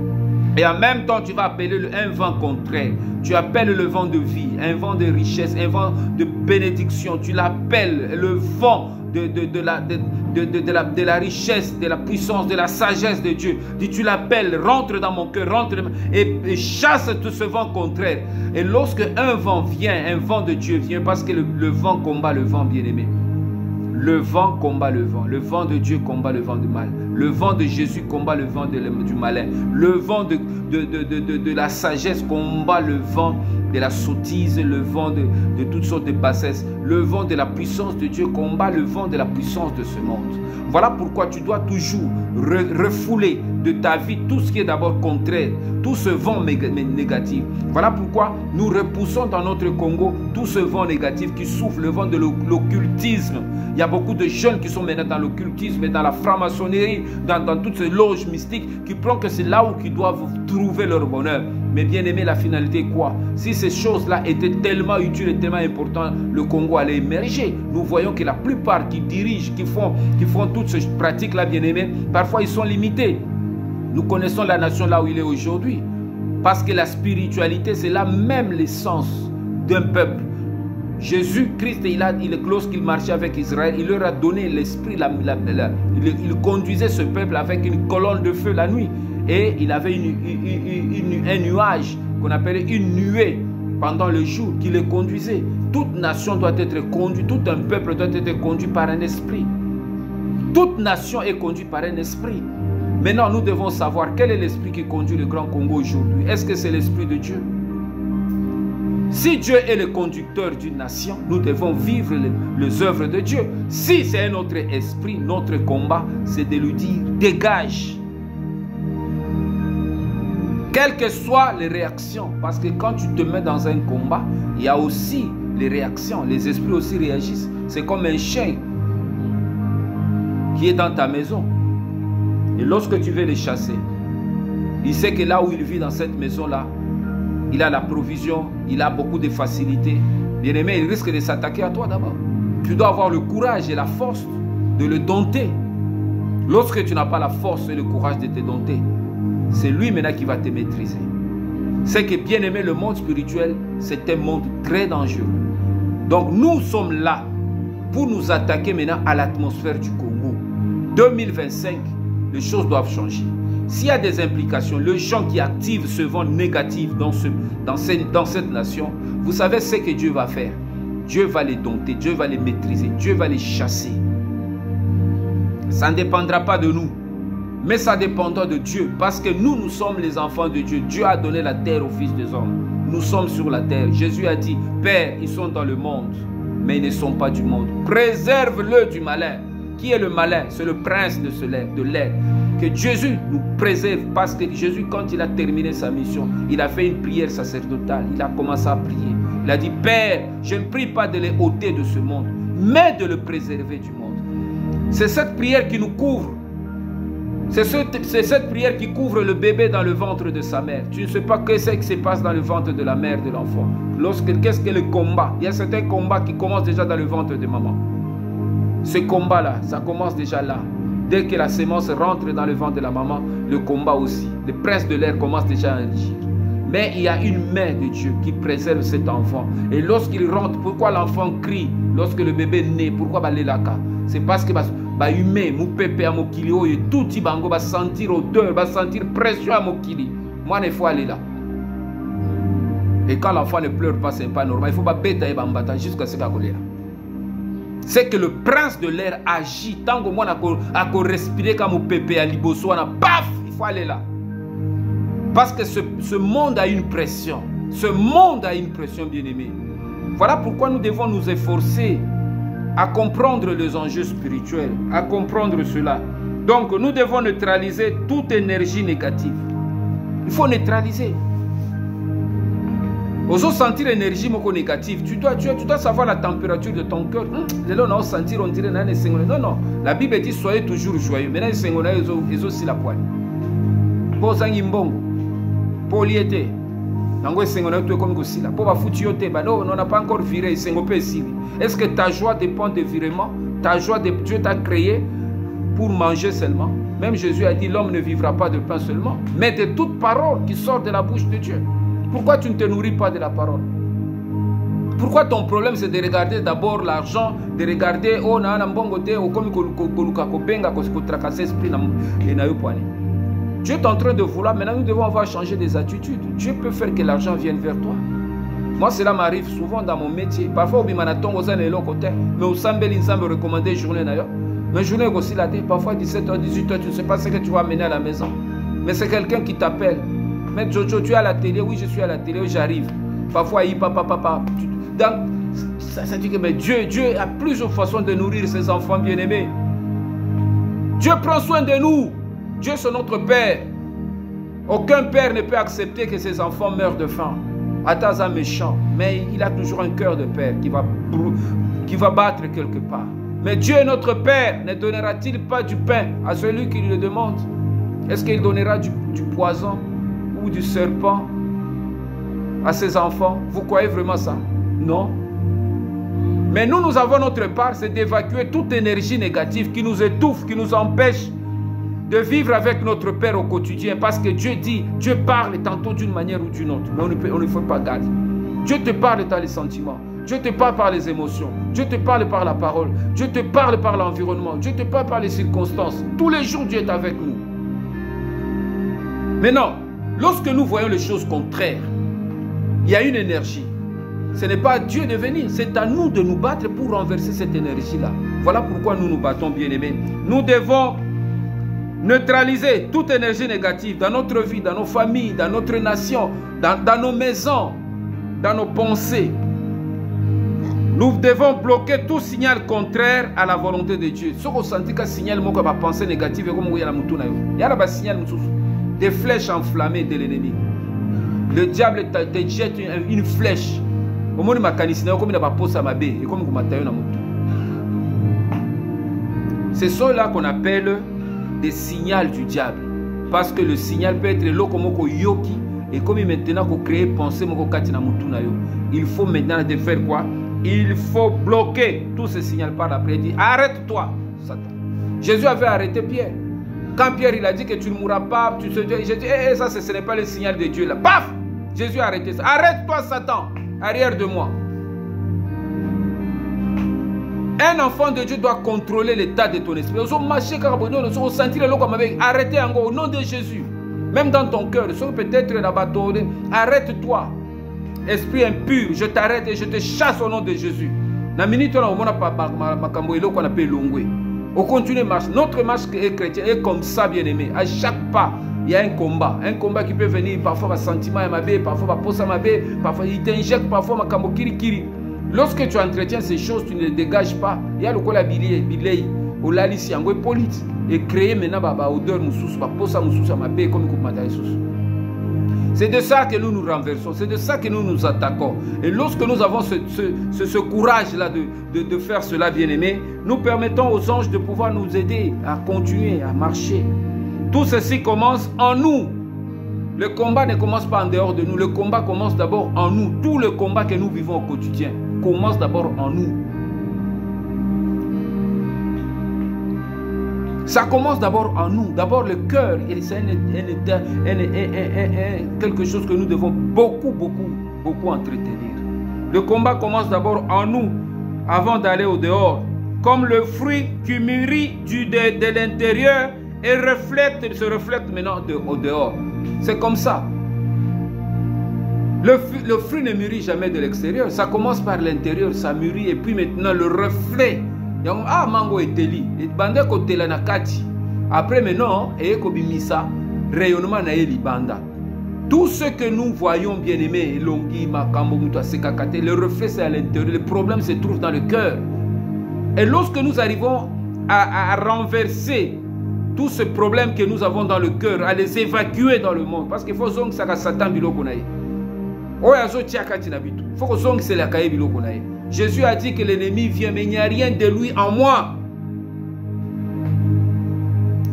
Et en même temps, tu vas appeler un vent contraire. Tu appelles le vent de vie, un vent de richesse, un vent de bénédiction. Tu l'appelles le vent de la richesse, de la puissance, de la sagesse de Dieu. Tu l'appelles, rentre dans mon cœur, rentre et chasse tout ce vent contraire. Et lorsque un vent vient, un vent de Dieu vient, parce que le vent combat le vent, bien-aimé. Le vent combat le vent. Le vent de Dieu combat le vent du mal. Le vent de Jésus combat le vent du malin. Le vent de la sagesse combat le vent de la sottise, le vent de toutes sortes de bassesses. Le vent de la puissance de Dieu combat le vent de la puissance de ce monde. Voilà pourquoi tu dois toujours refouler de ta vie tout ce qui est d'abord contraire, tout ce vent négatif. Voilà pourquoi nous repoussons dans notre Congo tout ce vent négatif qui souffle, le vent de l'occultisme. Il y a beaucoup de jeunes qui sont maintenant dans l'occultisme et dans la franc-maçonnerie, dans toutes ces loges mystiques, qui pensent que c'est là où ils doivent trouver leur bonheur. Mais bien aimé, la finalité est quoi? Si ces choses-là étaient tellement utiles et tellement importantes, le Congo allait émerger. Nous voyons que la plupart qui dirigent, qui font toutes ces pratiques-là, bien aimé, parfois ils sont limités. Nous connaissons la nation là où il est aujourd'hui. Parce que la spiritualité, c'est là même l'essence d'un peuple. Jésus-Christ, lorsqu'il marchait avec Israël, il leur a donné l'esprit. Il conduisait ce peuple avec une colonne de feu la nuit. Et il avait un nuage qu'on appelait une nuée pendant le jour qui les conduisait. Toute nation doit être conduite, tout un peuple doit être conduit par un esprit. Toute nation est conduite par un esprit. Maintenant, nous devons savoir quel est l'esprit qui conduit le Grand Congo aujourd'hui. Est-ce que c'est l'esprit de Dieu? Si Dieu est le conducteur d'une nation, nous devons vivre les œuvres de Dieu. Si c'est un autre esprit, notre combat, c'est de lui dire, dégage. Quelles que soient les réactions, parce que quand tu te mets dans un combat, il y a aussi les réactions. Les esprits aussi réagissent. C'est comme un chien qui est dans ta maison. Et lorsque tu veux les chasser, il sait que là où il vit dans cette maison-là, il a la provision, il a beaucoup de facilité. Bien aimé, il risque de s'attaquer à toi d'abord. Tu dois avoir le courage et la force de le dompter. Lorsque tu n'as pas la force et le courage de te dompter, c'est lui maintenant qui va te maîtriser. C'est que bien aimé, le monde spirituel, c'est un monde très dangereux. Donc nous sommes là pour nous attaquer maintenant à l'atmosphère du Congo. 2025, les choses doivent changer. S'il y a des implications, les gens qui activent ce vent négatif dans cette nation, vous savez ce que Dieu va faire. Dieu va les dompter, Dieu va les maîtriser, Dieu va les chasser. Ça ne dépendra pas de nous, mais ça dépendra de Dieu. Parce que nous sommes les enfants de Dieu. Dieu a donné la terre aux fils des hommes. Nous sommes sur la terre. Jésus a dit, Père, ils sont dans le monde, mais ils ne sont pas du monde. Préserve-le du malin. Qui est le malin? C'est le prince de l'air. Que Jésus nous préserve, parce que Jésus, quand il a terminé sa mission, il a fait une prière sacerdotale. Il a commencé à prier. Il a dit, Père, je ne prie pas de les ôter de ce monde, mais de le préserver du monde. C'est cette prière qui nous couvre. C'est cette prière qui couvre le bébé dans le ventre de sa mère. Tu ne sais pas ce qui se passe dans le ventre de la mère de l'enfant. Qu'est-ce que le combat? Il y a certains combats qui commencent déjà dans le ventre de maman. Ce combat-là, ça commence déjà là. Dès que la sémence rentre dans le ventre de la maman, le combat aussi. Le prince de l'air commence déjà à agir. Mais il y a une main de Dieu qui préserve cet enfant. Et lorsqu'il rentre, pourquoi l'enfant crie lorsque le bébé naît? Pourquoi l'élaka? C'est parce que humain, mon pépé à mokili, et tout Tibango va sentir odeur, va sentir pression à mokili. Moi, il faut aller là. Et quand l'enfant ne pleure pas, ce n'est pas normal. Il faut pas bêter et bambata jusqu'à ce qu'il y ait là. C'est que le prince de l'air agit. Tant que moi, je respirer comme mon pépé à liboso, paf, il faut aller là. Parce que ce monde a une pression. Ce monde a une pression, bien-aimé. Voilà pourquoi nous devons nous efforcer à comprendre les enjeux spirituels, à comprendre cela. Donc, nous devons neutraliser toute énergie négative. Il faut neutraliser. Oso sentir l'énergie négative, tu dois savoir la température de ton cœur. On sentir, on dirait, non, non. La Bible dit, soyez toujours joyeux. Maintenant, ils ont aussi la poigne. Pour Zangimbongo, pour l'yété. On n'a pas encore viré. Est-ce que ta joie dépend de virement? Ta joie, Dieu t'a créé pour manger seulement. Même Jésus a dit, l'homme ne vivra pas de pain seulement, mais de toute parole qui sort de la bouche de Dieu. Pourquoi tu ne te nourris pas de la parole? Pourquoi ton problème c'est de regarder d'abord l'argent, de regarder oh na mbongo te o comme koluka kobenga ko tracasser esprit na yo poani. Dieu est en train de vouloir, maintenant nous devons avoir changé des attitudes. Dieu peut faire que l'argent vienne vers toi. Moi cela m'arrive souvent dans mon métier. Parfois au bimanaton aux années côté, mais au sambeli nzambe recommander journée na yo. Mais journée aussi la tête, parfois 17h, 18h, tu ne sais pas ce que tu vas amener à la maison. Mais c'est quelqu'un qui t'appelle. Mais Jojo, tu es à la télé? Oui, je suis à la télé, j'arrive. Parfois, papa. Donc, ça dit que mais Dieu a plusieurs façons de nourrir ses enfants bien-aimés. Dieu prend soin de nous. Dieu, c'est notre Père. Aucun père ne peut accepter que ses enfants meurent de faim. Ataza méchant, mais il a toujours un cœur de père qui va battre quelque part. Mais Dieu, notre Père, ne donnera-t-il pas du pain à celui qui lui le demande? Est-ce qu'il donnera du poison ou du serpent à ses enfants? Vous croyez vraiment ça? Non. Mais nous avons notre part, c'est d'évacuer toute énergie négative qui nous étouffe, qui nous empêche de vivre avec notre Père au quotidien. Parce que Dieu dit, Dieu parle tantôt d'une manière ou d'une autre. Mais on ne faut pas garder. Dieu te parle dans les sentiments. Dieu te parle par les émotions. Dieu te parle par la parole. Dieu te parle par l'environnement. Dieu te parle par les circonstances. Tous les jours, Dieu est avec nous. Maintenant, lorsque nous voyons les choses contraires, il y a une énergie. Ce n'est pas à Dieu de venir, c'est à nous de nous battre pour renverser cette énergie-là. Voilà pourquoi nous nous battons, bien-aimés. Nous devons neutraliser toute énergie négative dans notre vie, dans nos familles, dans notre nation, dans nos maisons, dans nos pensées. Nous devons bloquer tout signal contraire à la volonté de Dieu. Si vous sentez qu'un signal de pensée négative, il y a un signal des flèches enflammées de l'ennemi. Le diable te jette une flèche. C'est cela qu'on appelle des signaux du diable. Parce que le signal peut être lokomoko yoki. Et comme maintenant qu'on crée pensée, il faut maintenant de faire quoi? Il faut bloquer tous ces signaux par la prière. Il dit, arrête-toi, Satan. Jésus avait arrêté Pierre. Quand Pierre il a dit que tu ne mourras pas, j'ai dit, ça ce n'est pas le signal de Dieu là. Paf! Jésus a arrêté ça. Arrête-toi, Satan, arrière de moi. Un enfant de Dieu doit contrôler l'état de ton esprit. Arrêtez encore au nom de Jésus. Même dans ton cœur, peut-être arrête-toi. Esprit impur, je t'arrête et je te chasse au nom de Jésus. On continue marche. Notre marche chrétienne est comme ça, bien-aimé. À chaque pas, il y a un combat. Un combat qui peut venir parfois par sentiment, parfois par posa, parfois il t'injecte, parfois ma kambo kiri. Lorsque tu entretiens ces choses, tu ne les dégages pas. Il y a le quoi la billet. olalisi yango polite et créer maintenant ba odeur mususu ba posa mususu ma paix comme kumata mususu. C'est de ça que nous nous renversons, c'est de ça que nous nous attaquons. Et lorsque nous avons ce courage-là de faire cela, bien-aimé, nous permettons aux anges de pouvoir nous aider à continuer, à marcher. Tout ceci commence en nous. Le combat ne commence pas en dehors de nous, le combat commence d'abord en nous. Tout le combat que nous vivons au quotidien commence d'abord en nous. Ça commence d'abord en nous, d'abord le cœur, et c'est quelque chose que nous devons beaucoup entretenir. Le combat commence d'abord en nous, avant d'aller au dehors. Comme le fruit qui mûrit de l'intérieur et se reflète maintenant au dehors. C'est comme ça. Le fruit ne mûrit jamais de l'extérieur, ça commence par l'intérieur, ça mûrit, et puis maintenant le reflet. Ah, mango eteli, et bande kotela na kati. Après maintenant, et kobimisa, rayonnement na eli banda. Tout ce que nous voyons, bien aimé, longi, makambo, muta sekakate, le reflet c'est à l'intérieur, le problème se trouve dans le cœur. Et lorsque nous arrivons à renverser tout ce problème que nous avons dans le cœur, à les évacuer dans le monde, parce qu'il faut que ça Satan biloko nae. Oyazo tiakati na bitu. Faut que zong c'est la kaye biloko nae. Jésus a dit que l'ennemi vient, mais il n'y a rien de lui en moi.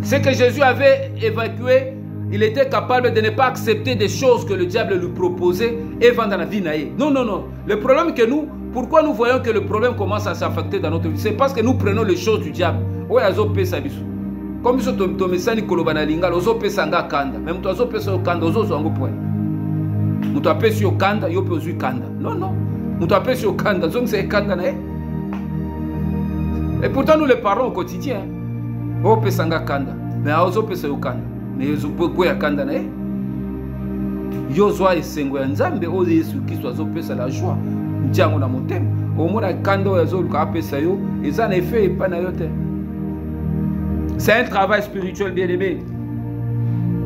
Ce que Jésus avait évacué, il était capable de ne pas accepter des choses que le diable lui proposait et vendre dans la vie. Non, non, non. Le problème que nous, pourquoi nous voyons que le problème commence à s'affecter dans notre vie? C'est parce que nous prenons les choses du diable. Comme si tu me kolobana lingala, ozo pesa nga kanda. Même toi ozo pesa kanda, ozo zongo point. Mutu apesi yo kanda, yo pe ozu kanda. Non, non. Mutu apesi yo kanda, zongo c'est kanda na. Et pourtant nous les parlons au quotidien. O pesa nga kanda. Mais ozo pesa yo kanda. Mais ozo po ya kanda na. Yo zwa esengo ya Nzambe o Yesu Kristo azo pesa la joie. Ntiango na motema. O mona kanda o azo luka pesa yo, eza na effet epa na yo te. C'est un travail spirituel, bien-aimé.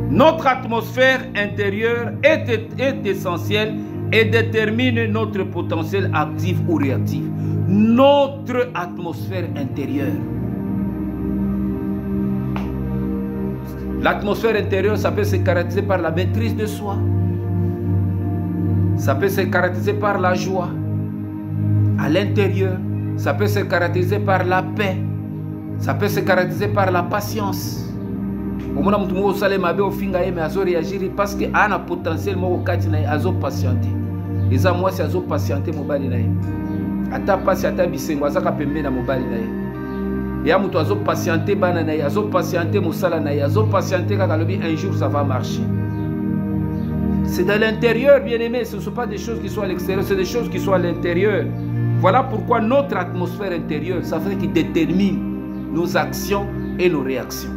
Notre atmosphère intérieure est essentielle et détermine notre potentiel actif ou réactif. Notre atmosphère intérieure. L'atmosphère intérieure, ça peut se caractériser par la maîtrise de soi. Ça peut se caractériser par la joie. À l'intérieur, ça peut se caractériser par la paix. Ça peut se caractériser par la patience. Au moment où vous allez réagir parce qu'il a un potentiel à patienter. Et ça, moi, c'est à patienter. Ata patienter bisengo azaka pembe na mobali na ye. Ya mutu azo patienter bana na ye, azo patienter musala na ye, azo patienter kaka lobi un jour ça va marcher. C'est de l'intérieur, bien-aimé, ce ne sont pas des choses qui sont à l'extérieur, c'est des choses qui sont à l'intérieur. Voilà pourquoi notre atmosphère intérieure, ça fait qu'il détermine nos actions et nos réactions.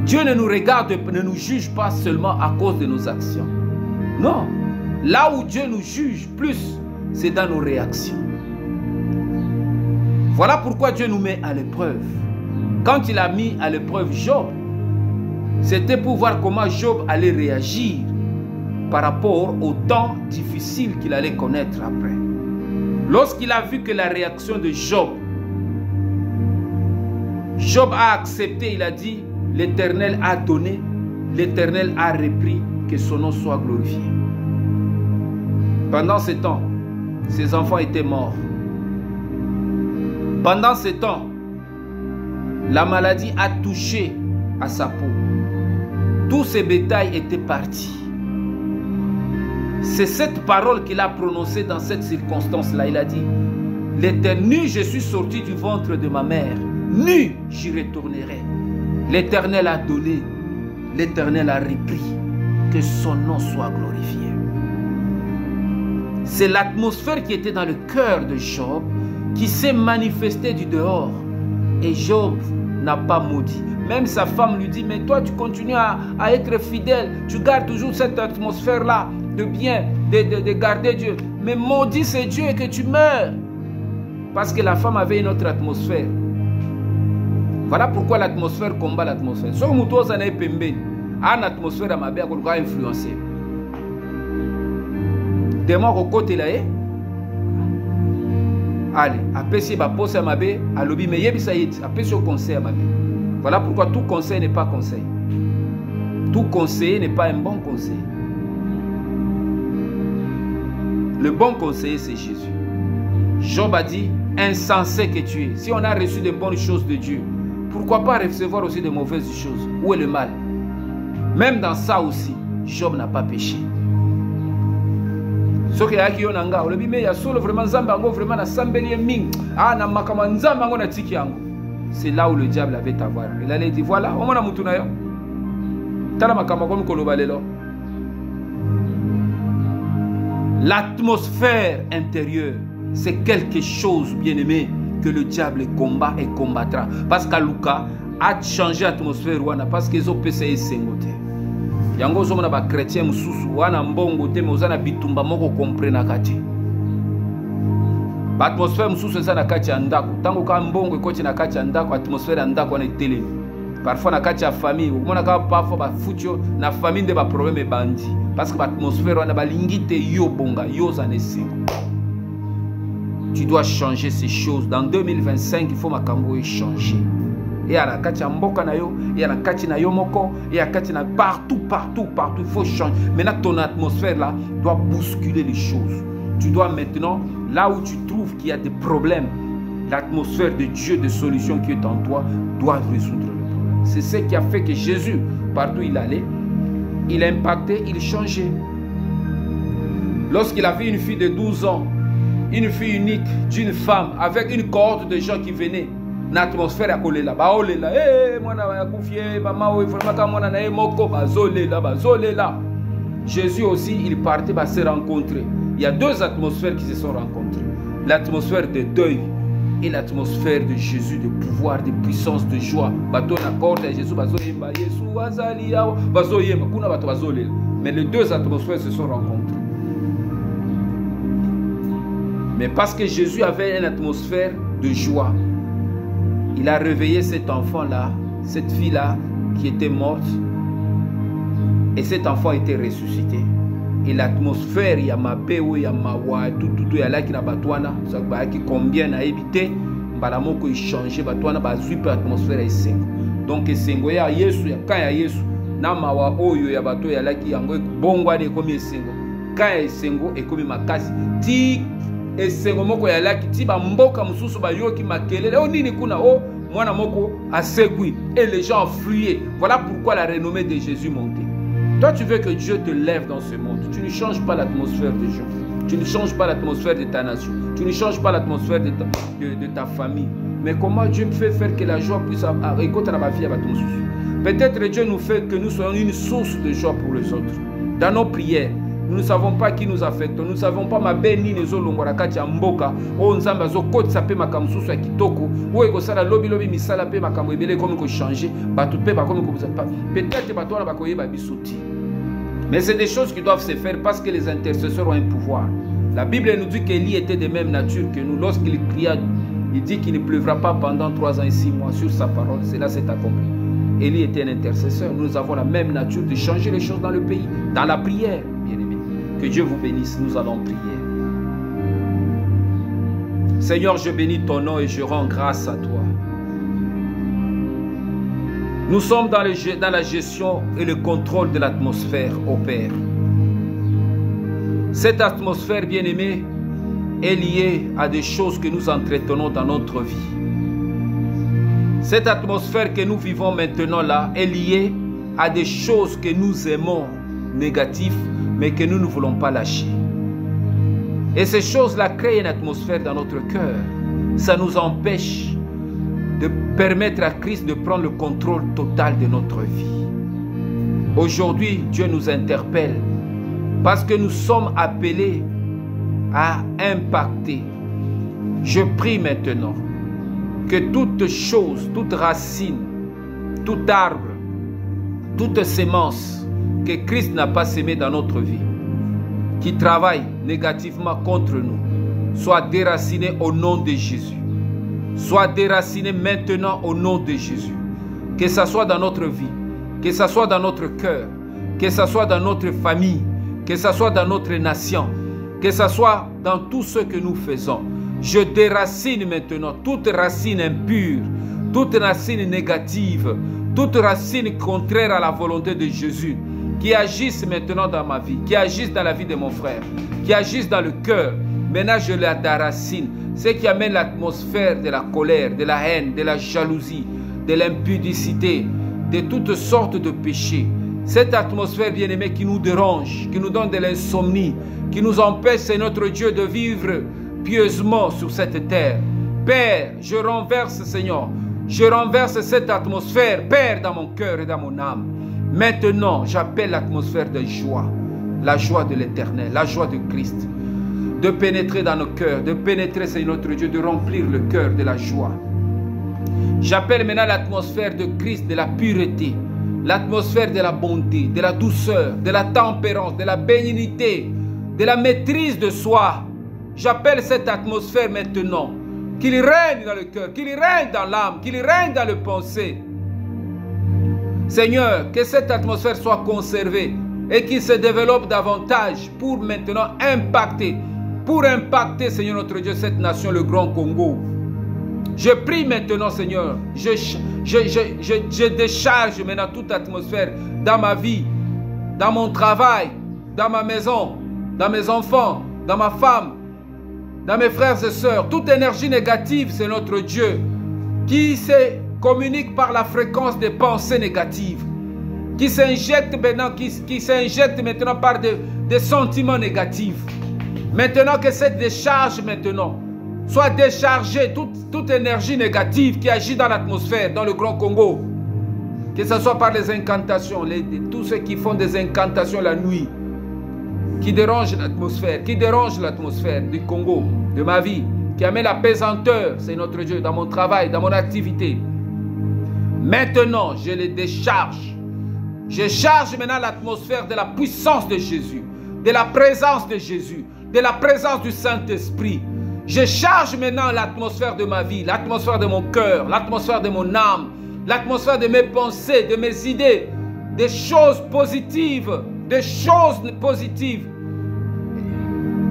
Dieu ne nous regarde, ne nous juge pas seulement à cause de nos actions. Non. Là où Dieu nous juge plus, c'est dans nos réactions. Voilà pourquoi Dieu nous met à l'épreuve. Quand il a mis à l'épreuve Job, c'était pour voir comment Job allait réagir par rapport au temps difficile qu'il allait connaître après. Lorsqu'il a vu que la réaction de Job a accepté, il a dit, l'Éternel a donné, l'Éternel a repris, que son nom soit glorifié. Pendant ce temps, ses enfants étaient morts. Pendant ce temps, la maladie a touché à sa peau. Tous ses bétails étaient partis. C'est cette parole qu'il a prononcée dans cette circonstance-là. Il a dit, l'Éternel, je suis sorti du ventre de ma mère. Nu, j'y retournerai. L'Éternel a donné, l'Éternel a repris. Que son nom soit glorifié. C'est l'atmosphère qui était dans le cœur de Job qui s'est manifestée du dehors. Et Job n'a pas maudit. Même sa femme lui dit, mais toi tu continues à être fidèle. Tu gardes toujours cette atmosphère-là de bien, de garder Dieu. Mais maudit c'est Dieu et que tu meurs. Parce que la femme avait une autre atmosphère. Voilà pourquoi l'atmosphère combat l'atmosphère. Si vous avez une atmosphère à ma belle, vous allez influencer. Demain, au côté là, Allez, apesi ba pose à mabe, alobi me yebisa yeti, apesi au conseil à mabe. Voilà pourquoi tout conseil n'est pas conseil. Tout conseiller n'est pas un bon conseil. Le bon conseiller, c'est Jésus. Job a dit, insensé que tu es. Si on a reçu de bonnes choses de Dieu, pourquoi pas recevoir aussi de mauvaises choses? Où est le mal? Même dans ça aussi, Job n'a pas péché. Ce qui est yonanga, on le dit mais il y a solo vraiment zambango vraiment na sambeli ming. Ah na makama nzambango na tiki yango. C'est là où le diable avait à voir. Il allait dire voilà, on m'a mutuna yo. Tala makama comme kolobalelo. L'atmosphère intérieure, c'est quelque chose, bien-aimé, que le diable combat et combattra. Parce qu'Aluka a changé l'atmosphère parce qu'ils ont péché et sengoté. Yango zo mona ba chrétien mususu wana mbongo te mozana bitumba moko comprena kati. Ba atmosphère mususu eza na kati ya ndako. Tango ka mbongo ekoti na kati ya ndako, atmosphère ya ndako wana etele. Parfois na kati ya famille, omona ka parfois ba futio na famille de ba problème bandi parce que l'atmosphère wana ba lingite yo bonga yo zanesi. Tu dois changer ces choses. Dans 2025, il faut makambo changer. Et à la kati mboka na yo, et à la kati na yo moko, et à kati na partout, il faut changer. Maintenant ton atmosphère là doit bousculer les choses. Tu dois maintenant, là où tu trouves qu'il y a des problèmes, l'atmosphère de Dieu, de solution qui est en toi, doit résoudre le problème. C'est ce qui a fait que Jésus, partout où il allait, il impactait, il changeait. Lorsqu'il a vu une fille de 12 ans, une fille unique d'une femme, avec une cohorte de gens qui venaient, l'atmosphère a collé là, baolela, Jésus aussi, il partait se rencontrer. Il y a deux atmosphères qui se sont rencontrées. L'atmosphère de deuil et l'atmosphère de Jésus, de pouvoir, de puissance, de joie. Mais les deux atmosphères se sont rencontrées. Mais parce que Jésus avait une atmosphère de joie, il a réveillé cet enfant-là, cette fille-là qui était morte, et cet enfant était ressuscité. Et l'atmosphère, il y a ma paix, il y a ma wa, tout, il y a là qui n'a pas toana, ça va qui combien à éviter, balamoko il change, batouana ba zuipe l'atmosphère est cinq. Donc cinq ya Yesu ya quand ya Yesu na mawa oyo ya bato ya là qui yango bongo ane comme cinq. Quand ya cinq et comme makasi ti et cinq moko ya là qui ti ba mboka mususu ba yo ki makelele o nini kuna o mwana moko a segui et les gens fuyaient. Voilà pourquoi la renommée de Jésus montait. Toi, tu veux que Dieu te lève dans ce monde. Tu ne changes pas l'atmosphère des gens. Tu ne changes pas l'atmosphère de ta nation. Tu ne changes pas l'atmosphère de ta famille. Mais comment Dieu fait faire que la joie puisse écouter ma vie avec ton souci. Peut-être Dieu nous fait que nous soyons une source de joie pour les autres. Dans nos prières, nous ne savons pas qui nous affecte. Nous ne savons pas ma béni les olongoraka mboka. O nzamba zo kote sape makamsusu ya kitoko. O ekosala lobi misala pe makambo ebele comme ko changer. Batu pe ba comme ko pas. Peut-être ba toi ba koyeba bisoti. Mais c'est des choses qui doivent se faire parce que les intercesseurs ont un pouvoir. La Bible nous dit qu'Élie était de même nature que nous. Lorsqu'il cria, il dit qu'il ne pleuvra pas pendant 3 ans et 6 mois sur sa parole. Cela s'est accompli. Élie était un intercesseur. Nous avons la même nature de changer les choses dans le pays, dans la prière, bien aimé. Que Dieu vous bénisse. Nous allons prier. Seigneur, je bénis ton nom et je rends grâce à toi. Nous sommes dans la gestion et le contrôle de l'atmosphère, ô Père. Cette atmosphère, bien-aimée, est liée à des choses que nous entretenons dans notre vie. Cette atmosphère que nous vivons maintenant là est liée à des choses que nous aimons négatives, mais que nous ne voulons pas lâcher. Et ces choses-là créent une atmosphère dans notre cœur. Ça nous empêche de permettre à Christ de prendre le contrôle total de notre vie. Aujourd'hui, Dieu nous interpelle parce que nous sommes appelés à impacter. Je prie maintenant que toute chose, toute racine, tout arbre, toute sémence que Christ n'a pas sémé dans notre vie, qui travaille négativement contre nous, soit déraciné au nom de Jésus. Soit déraciné maintenant au nom de Jésus. Que ce soit dans notre vie, que ce soit dans notre cœur, que ce soit dans notre famille, que ce soit dans notre nation, que ce soit dans tout ce que nous faisons. Je déracine maintenant toute racine impure, toute racine négative, toute racine contraire à la volonté de Jésus, qui agissent maintenant dans ma vie, qui agissent dans la vie de mon frère, qui agissent dans le cœur. Maintenant, je la déracine. Ce qui amène l'atmosphère de la colère, de la haine, de la jalousie, de l'impudicité, de toutes sortes de péchés. Cette atmosphère, bien-aimée, qui nous dérange, qui nous donne de l'insomnie, qui nous empêche, c'est notre Dieu, de vivre pieusement sur cette terre. Père, je renverse, Seigneur, je renverse cette atmosphère, Père, dans mon cœur et dans mon âme. Maintenant, j'appelle l'atmosphère de joie, la joie de l'Éternel, la joie de Christ, de pénétrer dans nos cœurs, de pénétrer, Seigneur notre Dieu, de remplir le cœur de la joie. J'appelle maintenant l'atmosphère de Christ, de la pureté, l'atmosphère de la bonté, de la douceur, de la tempérance, de la bénignité, de la maîtrise de soi. J'appelle cette atmosphère maintenant, qu'il règne dans le cœur, qu'il règne dans l'âme, qu'il règne dans le pensée. Seigneur, que cette atmosphère soit conservée et qu'il se développe davantage pour maintenant impacter, Seigneur notre Dieu, cette nation, le Grand Congo. Je prie maintenant, Seigneur, je décharge maintenant toute atmosphère dans ma vie, dans mon travail, dans ma maison, dans mes enfants, dans ma femme, dans mes frères et sœurs. Toute énergie négative, c'est notre Dieu, qui se communique par la fréquence des pensées négatives, qui s'injecte maintenant, par des sentiments négatifs. Maintenant que cette décharge maintenant soit déchargée, toute énergie négative qui agit dans l'atmosphère, dans le Grand Congo, que ce soit par les incantations, tous ceux qui font des incantations la nuit, qui dérangent l'atmosphère, du Congo, de ma vie, qui amène la pesanteur, c'est notre Dieu, dans mon travail, dans mon activité. Maintenant, je les décharge. Je charge maintenant l'atmosphère de la puissance de Jésus, de la présence de Jésus, de la présence du Saint-Esprit. Je charge maintenant l'atmosphère de ma vie, l'atmosphère de mon cœur, l'atmosphère de mon âme, l'atmosphère de mes pensées, de mes idées, des choses positives,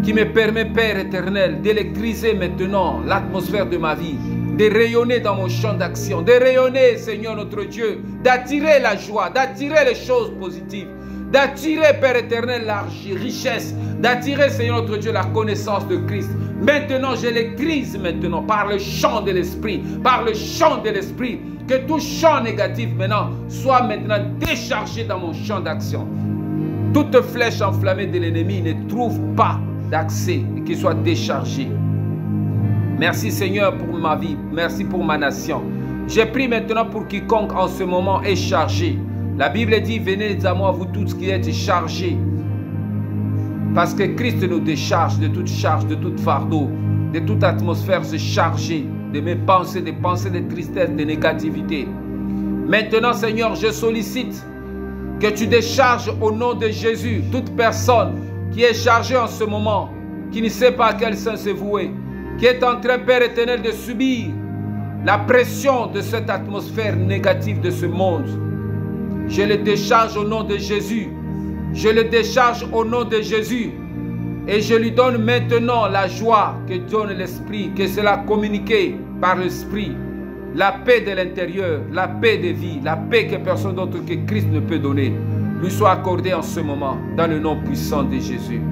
qui me permet, Père éternel, d'électriser maintenant l'atmosphère de ma vie, de rayonner dans mon champ d'action, de rayonner, Seigneur notre Dieu, d'attirer la joie, d'attirer les choses positives, d'attirer, Père éternel, la richesse, d'attirer, Seigneur notre Dieu, la connaissance de Christ. Maintenant, je l'électrise maintenant par le chant de l'Esprit, que tout chant négatif maintenant soit maintenant déchargé dans mon champ d'action. Toute flèche enflammée de l'ennemi ne trouve pas d'accès et qu'il soit déchargé. Merci Seigneur pour ma vie, merci pour ma nation. Je prie maintenant pour quiconque en ce moment est chargé. La Bible dit, venez à moi vous tous qui êtes chargés. Parce que Christ nous décharge de toute charge, de tout fardeau, de toute atmosphère se charger de mes pensées, des pensées de tristesse, de négativité. Maintenant Seigneur, je sollicite que tu décharges au nom de Jésus toute personne qui est chargée en ce moment, qui ne sait pas à quel sens se vouer, qui est en train, Père éternel, de subir la pression de cette atmosphère négative de ce monde. Je le décharge au nom de Jésus. Je le décharge au nom de Jésus. Et je lui donne maintenant la joie que donne l'Esprit, que cela communiqué par l'Esprit. La paix de l'intérieur, la paix de vie, la paix que personne d'autre que Christ ne peut donner, lui soit accordée en ce moment, dans le nom puissant de Jésus.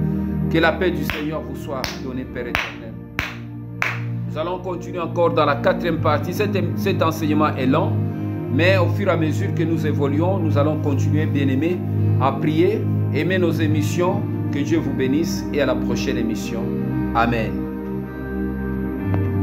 Que la paix du Seigneur vous soit donnée, Père éternel. Nous allons continuer encore dans la 4e partie. Cet enseignement est lent, mais au fur et à mesure que nous évoluons, nous allons continuer, bien-aimés, à prier, aimer nos émissions. Que Dieu vous bénisse et à la prochaine émission. Amen.